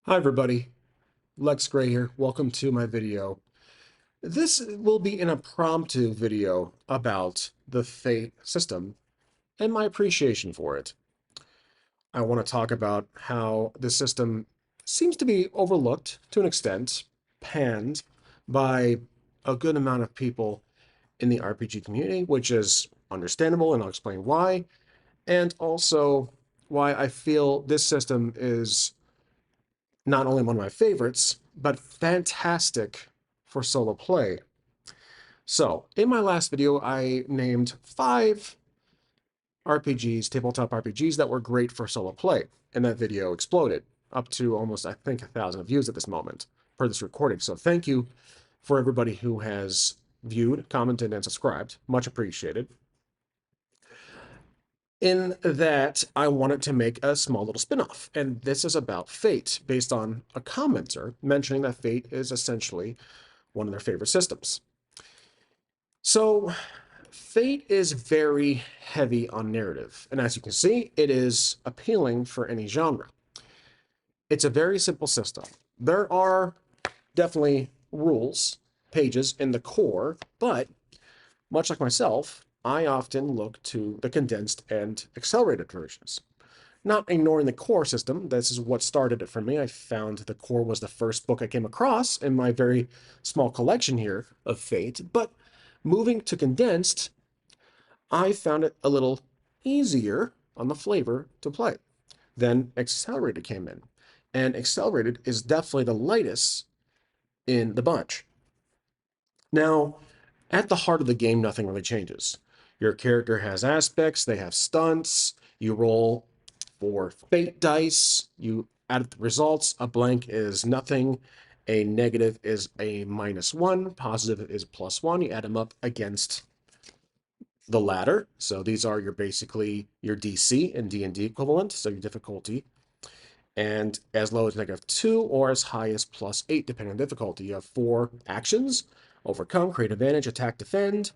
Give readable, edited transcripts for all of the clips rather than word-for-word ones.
Hi everybody, Lex Gray here. Welcome to my video. This will be an impromptu video about the Fate system and my appreciation for it. I want to talk about how the system seems to be overlooked to an extent, panned by a good amount of people in the RPG community, which is understandable, and I'll explain why, and also why I feel this system is not only one of my favorites, but fantastic for solo play. So, in my last video, I named 5 RPGs, tabletop RPGs, that were great for solo play, and that video exploded up to almost, I think, 1,000 views at this moment per this recording. So thank you for everybody who has viewed, commented, and subscribed. Much appreciated. In that, I wanted to make a small little spin-off, and this is about Fate, based on a commenter mentioning that Fate is essentially one of their favorite systems. So, Fate is very heavy on narrative, and as you can see, it is appealing for any genre. It's a very simple system. There are definitely rules, pages in the core, but much like myself, I often look to the condensed and accelerated versions. Not ignoring the core system, this is what started it for me. I found the core was the first book I came across in my very small collection here of Fate, but moving to condensed, I found it a little easier on the flavor to play. Then accelerated came in, and accelerated is definitely the lightest in the bunch. Now, at the heart of the game, nothing really changes. Your character has aspects, they have stunts, you roll for fate dice, you add the results. A blank is nothing, a negative is a -1, positive is +1. You add them up against the ladder. So these are your basically your DC and D&D equivalent, so your difficulty. And as low as -2 or as high as +8, depending on difficulty. You have 4 actions: overcome, create advantage, attack, defend,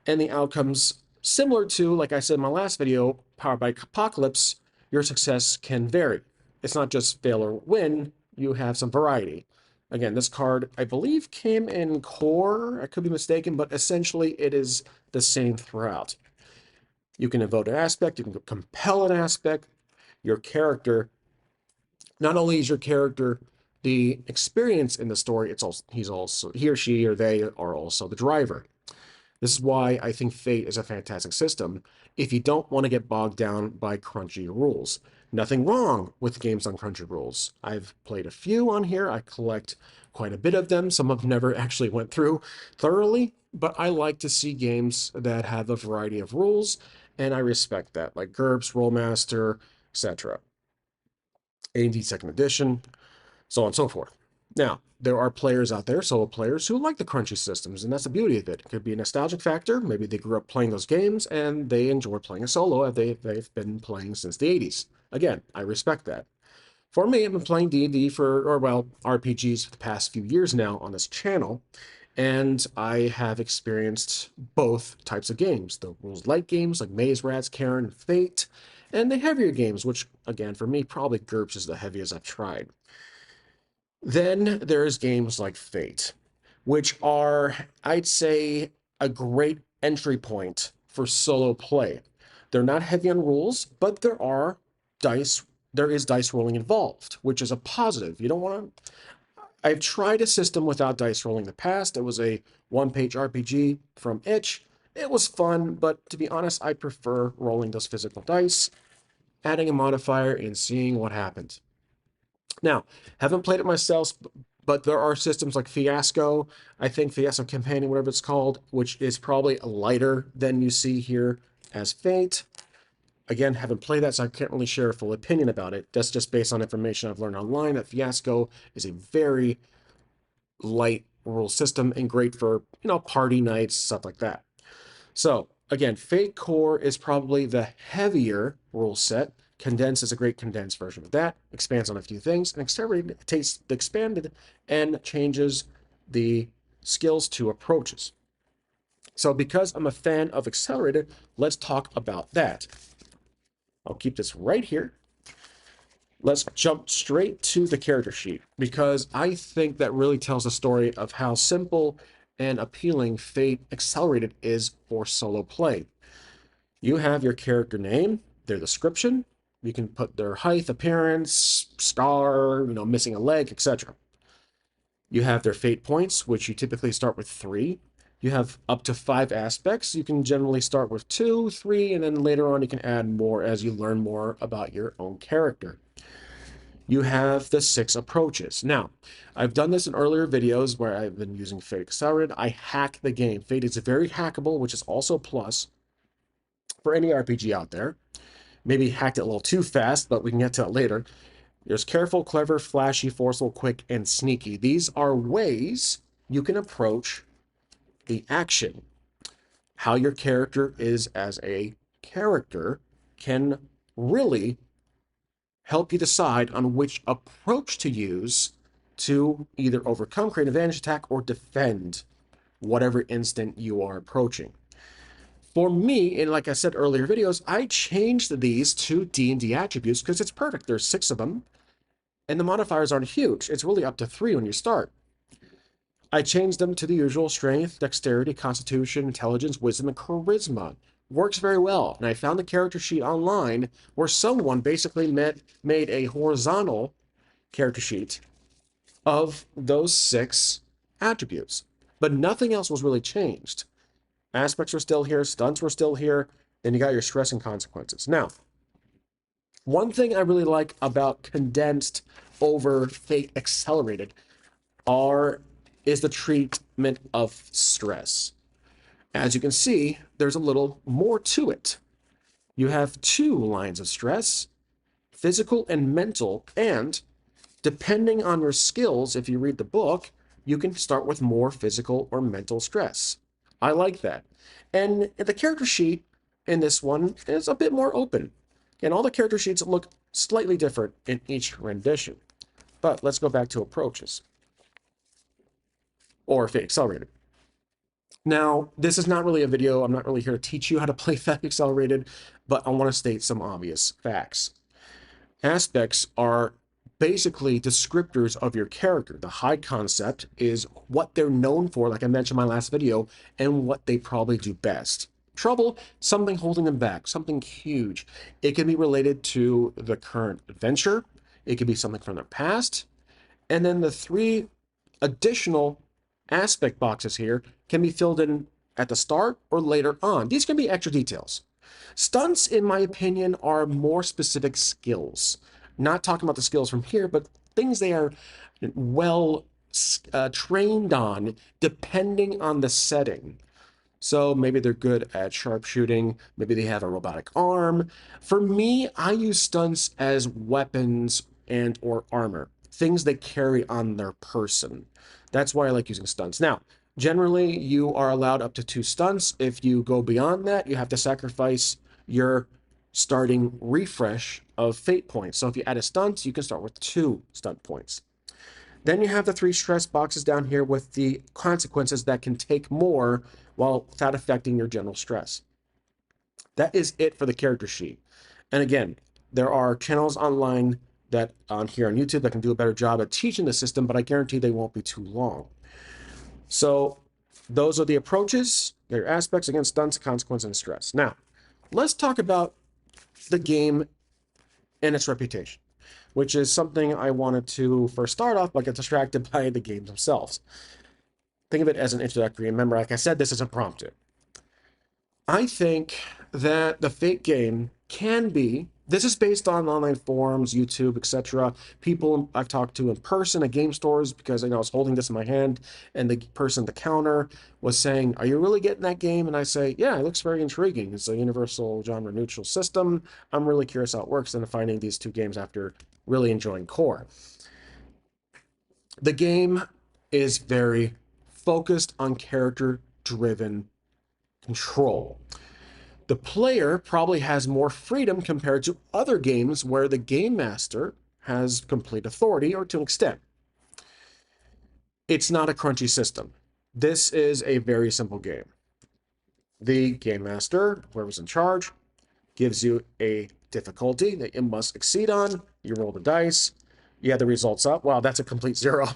and the outcomes similar to, like I said in my last video, Powered by Apocalypse, your success can vary. It's not just fail or win, you have some variety. Again, this card, I believe, came in core. I could be mistaken, but essentially it is the same throughout. You can evoke an aspect, you can compel an aspect. Your character, not only is your character the experience in the story, it's also he or she or they are also the driver. This is why I think Fate is a fantastic system if you don't want to get bogged down by crunchy rules. Nothing wrong with games on crunchy rules. I've played a few on here. I collect quite a bit of them. Some of them never actually went through thoroughly, but I like to see games that have a variety of rules, and I respect that, like GURPS, Rollmaster, etc. A&D Second Edition, so on and so forth. Now, there are players out there, solo players, who like the crunchy systems, and that's the beauty of it. It could be a nostalgic factor. Maybe they grew up playing those games, and they enjoy playing a solo, as they've been playing since the 80s. Again, I respect that. For me, I've been playing D&D RPGs for the past few years now on this channel, and I have experienced both types of games. The rules light games like Maze Rats, Karen, Fate, and the heavier games, which, again, for me, probably GURPS is the heaviest I've tried. Then there's games like Fate, which are, I'd say, a great entry point for solo play. They're not heavy on rules, but there is dice rolling involved, which is a positive. You don't want to. I've tried a system without dice rolling in the past. It was a one-page RPG from Itch. It was fun, but to be honest, I prefer rolling those physical dice, adding a modifier, and seeing what happens. Now, haven't played it myself, but there are systems like Fiasco, I think Fiasco Companion, whatever it's called, which is probably lighter than you see here as Fate. Again, haven't played that, so I can't really share a full opinion about it. That's just based on information I've learned online, that Fiasco is a very light rule system and great for, party nights, stuff like that. So, again, Fate Core is probably the heavier rule set. Condensed is a great condensed version of that. Expands on a few things. And Accelerated takes the expanded and changes the skills to approaches. So because I'm a fan of Accelerated, let's talk about that. I'll keep this right here. Let's jump straight to the character sheet because I think that really tells the story of how simple and appealing Fate Accelerated is for solo play. You have your character name, their description, you can put their height, appearance, scar, missing a leg, etc. You have their fate points, which you typically start with 3. You have up to 5 aspects. You can generally start with 2, 3, and then later on you can add more as you learn more about your own character. You have the 6 approaches. Now, I've done this in earlier videos where I've been using Fate Accelerated. I hack the game. Fate is very hackable, which is also a plus for any RPG out there. Maybe hacked it a little too fast, but we can get to that later. There's careful, clever, flashy, forceful, quick, and sneaky. These are ways you can approach the action. How your character is as a character can really help you decide on which approach to use to either overcome, create an advantage, attack, or defend whatever instant you are approaching. For me, and like I said earlier videos, I changed these to D&D attributes because it's perfect. There's 6 of them, and the modifiers aren't huge. It's really up to 3 when you start. I changed them to the usual strength, dexterity, constitution, intelligence, wisdom, and charisma. Works very well. And I found the character sheet online where someone basically made a horizontal character sheet of those 6 attributes. But nothing else was really changed. Aspects were still here, stunts were still here, and you got your stress and consequences. Now, one thing I really like about condensed over Fate Accelerated is the treatment of stress. As you can see, there's a little more to it. You have 2 lines of stress, physical and mental, and depending on your skills, if you read the book, you can start with more physical or mental stress. I like that. And the character sheet in this one is a bit more open. And all the character sheets look slightly different in each rendition. But let's go back to approaches. Or Fate Accelerated. Now, this is not really a video. I'm not really here to teach you how to play Fate Accelerated, but I want to state some obvious facts. Aspects are basically descriptors of your character. The high concept is what they're known for, like I mentioned in my last video, and what they probably do best. Trouble, something holding them back, something huge. It can be related to the current adventure. It could be something from their past. And then the 3 additional aspect boxes here can be filled in at the start or later on. These can be extra details. Stunts, in my opinion, are more specific skills. Not talking about the skills from here, but things they are well trained on depending on the setting. So maybe they're good at sharpshooting, maybe they have a robotic arm. For me, I use stunts as weapons and or armor, things they carry on their person. That's why I like using stunts. Now, generally, you are allowed up to 2 stunts. If you go beyond that, you have to sacrifice your starting refresh of fate points. So if you add a stunt, you can start with 2 stunt points. Then you have the 3 stress boxes down here with the consequences that can take more without affecting your general stress. That is it for the character sheet. And again, there are channels online that on here on YouTube that can do a better job at teaching the system, but I guarantee they won't be too long. So those are the approaches, their aspects against stunts, consequence, and stress. Now, let's talk about the game and its reputation, which is something I wanted to first start off, but get distracted by the games themselves. Think of it as an introductory. Remember, like I said, this isn't prompted. I think that the Fate game can be, this is based on online forums, YouTube, etc. People I've talked to in person at game stores, because I was holding this in my hand and the person at the counter was saying, "Are you really getting that game?" And I say, "Yeah, it looks very intriguing. It's a universal genre neutral system. I'm really curious how it works," and finding these 2 games after really enjoying Core. The game is very focused on character-driven control. The player probably has more freedom compared to other games where the game master has complete authority, or to an extent. It's not a crunchy system. This is a very simple game. The game master, whoever's in charge, gives you a difficulty that you must exceed on, You roll the dice, you add the results up. Wow, that's a complete zero.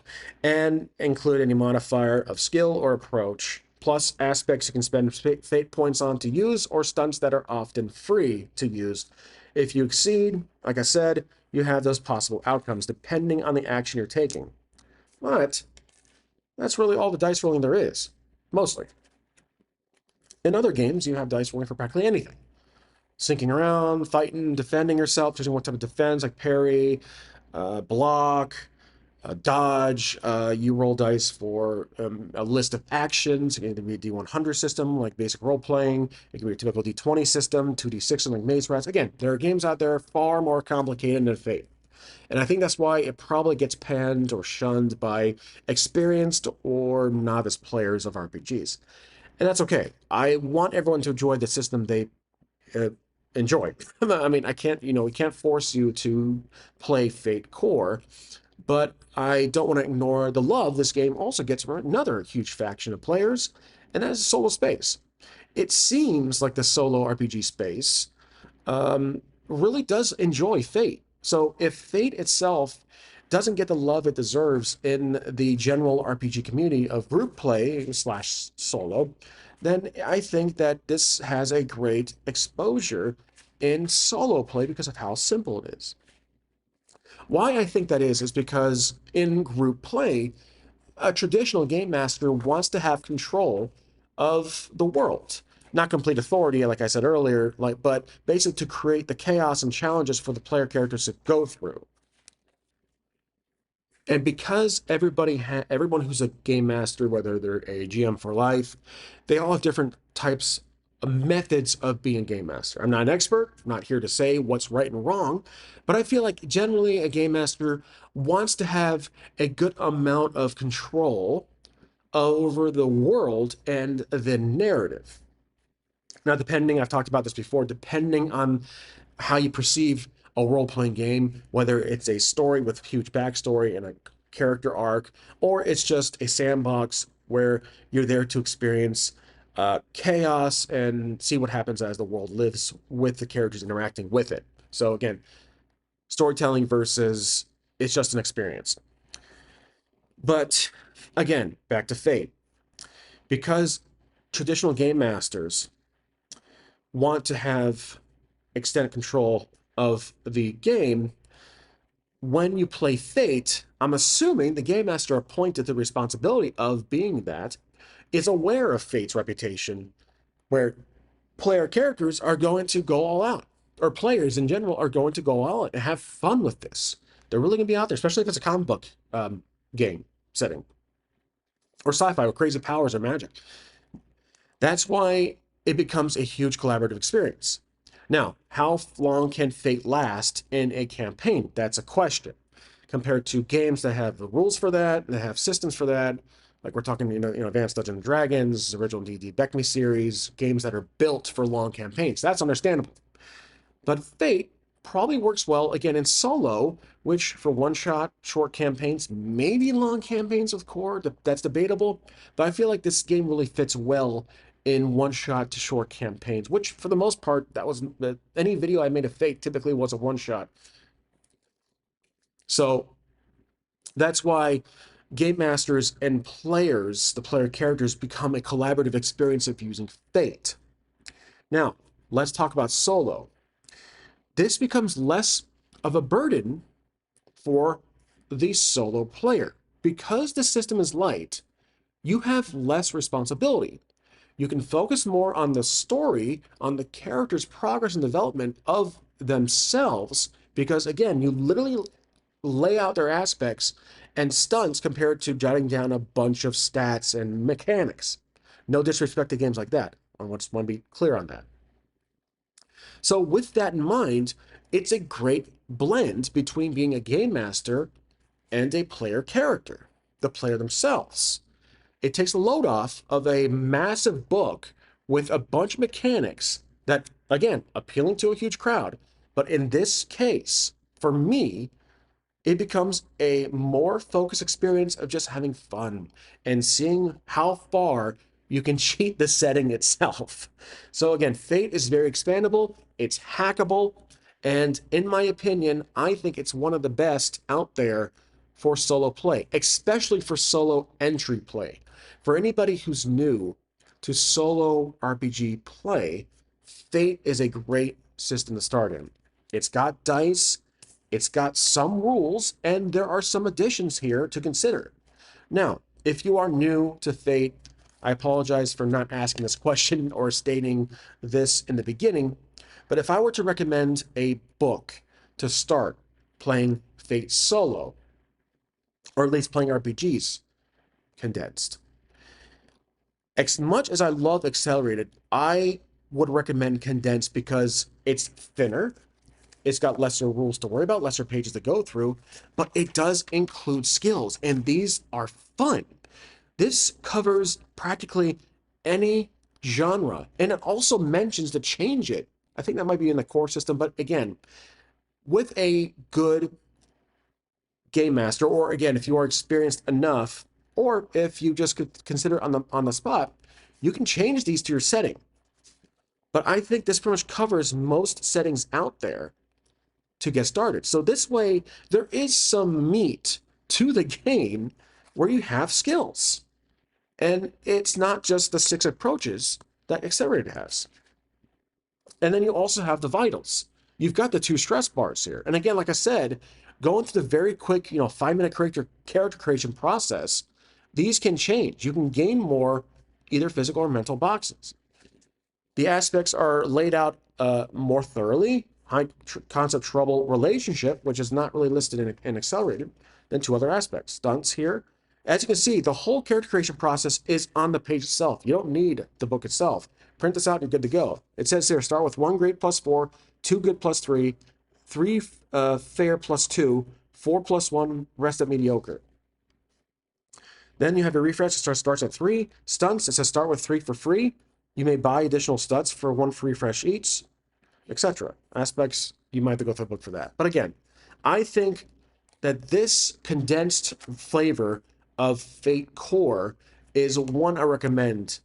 And include any modifier of skill or approach, plus aspects you can spend fate points on to use, or stunts that are often free to use. If you exceed, like I said, you have those possible outcomes depending on the action you're taking. But that's really all the dice rolling there is, mostly. In other games, you have dice rolling for practically anything. Sinking around, fighting, defending yourself, choosing what type of defense, like parry, block, dodge. You roll dice for a list of actions. It can be a D100 system, like basic role playing. It can be a typical D20 system, 2D6, like Maze Rats. Again, there are games out there far more complicated than Fate. And I think that's why it probably gets panned or shunned by experienced or novice players of RPGs. And that's okay. I want everyone to enjoy the system they uh, enjoy. I mean, I can't, we can't force you to play Fate Core, but I don't want to ignore the love this game also gets from another huge faction of players, and that is solo space. It seems like the solo RPG space really does enjoy Fate. So if Fate itself doesn't get the love it deserves in the general RPG community of group play slash solo, then I think that this has a great exposure in solo play because of how simple it is. Why I think that is because in group play, a traditional game master wants to have control of the world. Not complete authority, like I said earlier, but basically to create the chaos and challenges for the player characters to go through. And because everyone who's a game master, whether they're a GM for life, they all have different types of methods of being a game master. I'm not an expert, I'm not here to say what's right and wrong, but I feel like generally a game master wants to have a good amount of control over the world and the narrative. Now, I've talked about this before, depending on how you perceive a role playing game, whether it's a story with huge backstory and a character arc, or it's just a sandbox where you're there to experience chaos and see what happens as the world lives with the characters interacting with it. So, again, storytelling versus it's just an experience. But again, back to Fate. Because traditional game masters want to have extended control of the game, when you play Fate, I'm assuming the game master appointed the responsibility of being that is aware of Fate's reputation, where player characters are going to go all out, or players in general are going to go all out and have fun with this. They're really going to be out there, especially if it's a comic book game setting or sci-fi with crazy powers or magic. That's why it becomes a huge collaborative experience. Now, how long can Fate last in a campaign? That's a question. Compared to games that have the rules for that, that have systems for that, like we're talking, Advanced Dungeons and Dragons, original D&D Beck Me series, games that are built for long campaigns. That's understandable. But Fate probably works well again in solo, which for one-shot short campaigns, maybe long campaigns with core, that's debatable. But I feel like this game really fits well in one-shot to short campaigns, which for the most part, that was any video I made of Fate typically was a one-shot. So that's why game masters and players, the player characters, become a collaborative experience of using Fate. Now, let's talk about solo. This becomes less of a burden for the solo player. Because the system is light, you have less responsibility. You can focus more on the story, on the character's progress and development of themselves, because again, you literally lay out their aspects and stunts compared to jotting down a bunch of stats and mechanics. No disrespect to games like that. I just want to be clear on that. So with that in mind, it's a great blend between being a game master and a player character, the player themselves. It takes the load off of a massive book with a bunch of mechanics that, again, appealing to a huge crowd. But in this case, for me, it becomes a more focused experience of just having fun and seeing how far you can cheat the setting itself. So again, Fate is very expandable, it's hackable, And in my opinion, I think it's one of the best out there for solo play, especially for solo entry play. For anybody who's new to solo RPG play, Fate is a great system to start in. It's got dice, it's got some rules, and there are some additions here to consider. Now, if you are new to Fate, I apologize for not asking this question or stating this in the beginning, but if I were to recommend a book to start playing Fate solo, or at least playing RPGs condensed, as much as I love Accelerated, I would recommend condensed because it's thinner, it's got lesser rules to worry about, lesser pages to go through, but it does include skills, and these are fun. This covers practically any genre, and it also mentions to change it. I think that might be in the core system, but again, with a good game master, or again, if you are experienced enough, or if you just could consider on the spot, you can change these to your setting. But I think this pretty much covers most settings out there to get started. So this way, there is some meat to the game where you have skills. And it's not just the 6 approaches that Accelerated has. And then you also have the vitals. You've got the 2 stress bars here. And again, like I said, going through the very quick, 5-minute character creation process, these can change. You can gain more either physical or mental boxes. The aspects are laid out more thoroughly. High concept trouble relationship, which is not really listed in Accelerated, than 2 other aspects. Stunts here. As you can see, the whole character creation process is on the page itself. You don't need the book itself. Print this out and you're good to go. It says here, start with 1 great plus 4, 2 good plus 3, 3 fair plus 2, 4 plus 1, rest at mediocre. Then you have your refresh. It starts at 3. Stunts, it says start with 3 for free. You may buy additional studs for 1 free refresh each, etc. Aspects, you might have to go through the book for that. But again, I think that this condensed flavor of Fate Core is one I recommend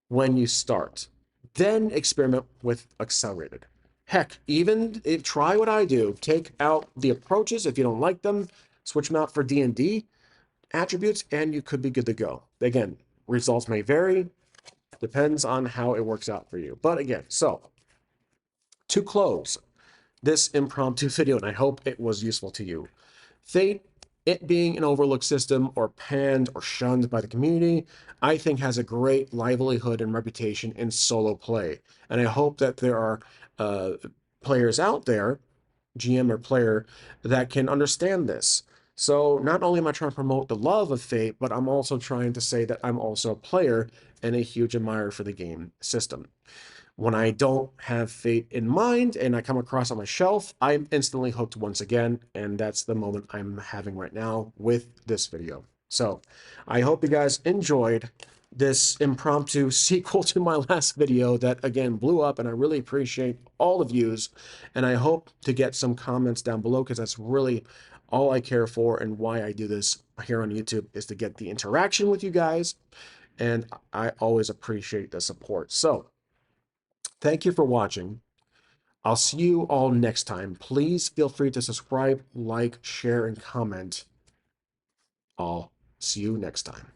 when you start. Then experiment with Accelerated. Heck, even if try what I do, take out the approaches if you don't like them, switch them out for D&D attributes, and you could be good to go. Again, results may vary, depends on how it works out for you. But again, so to close this impromptu video, and I hope it was useful to you, Fate, it being an overlooked system or panned or shunned by the community, I think has a great livelihood and reputation in solo play. And I hope that there are players out there, GM or player, that can understand this. So not only am I trying to promote the love of Fate, but I'm also trying to say that I'm also a player and a huge admirer for the game system. When I don't have Fate in mind and I come across on my shelf, I'm instantly hooked once again, and that's the moment I'm having right now with this video. So I hope you guys enjoyed this impromptu sequel to my last video that, again, blew up, and I really appreciate all the views, and I hope to get some comments down below because that's really all I care for, and why I do this here on YouTube is to get the interaction with you guys, and I always appreciate the support. So thank you for watching. I'll see you all next time. Please feel free to subscribe, like, share, and comment. I'll see you next time.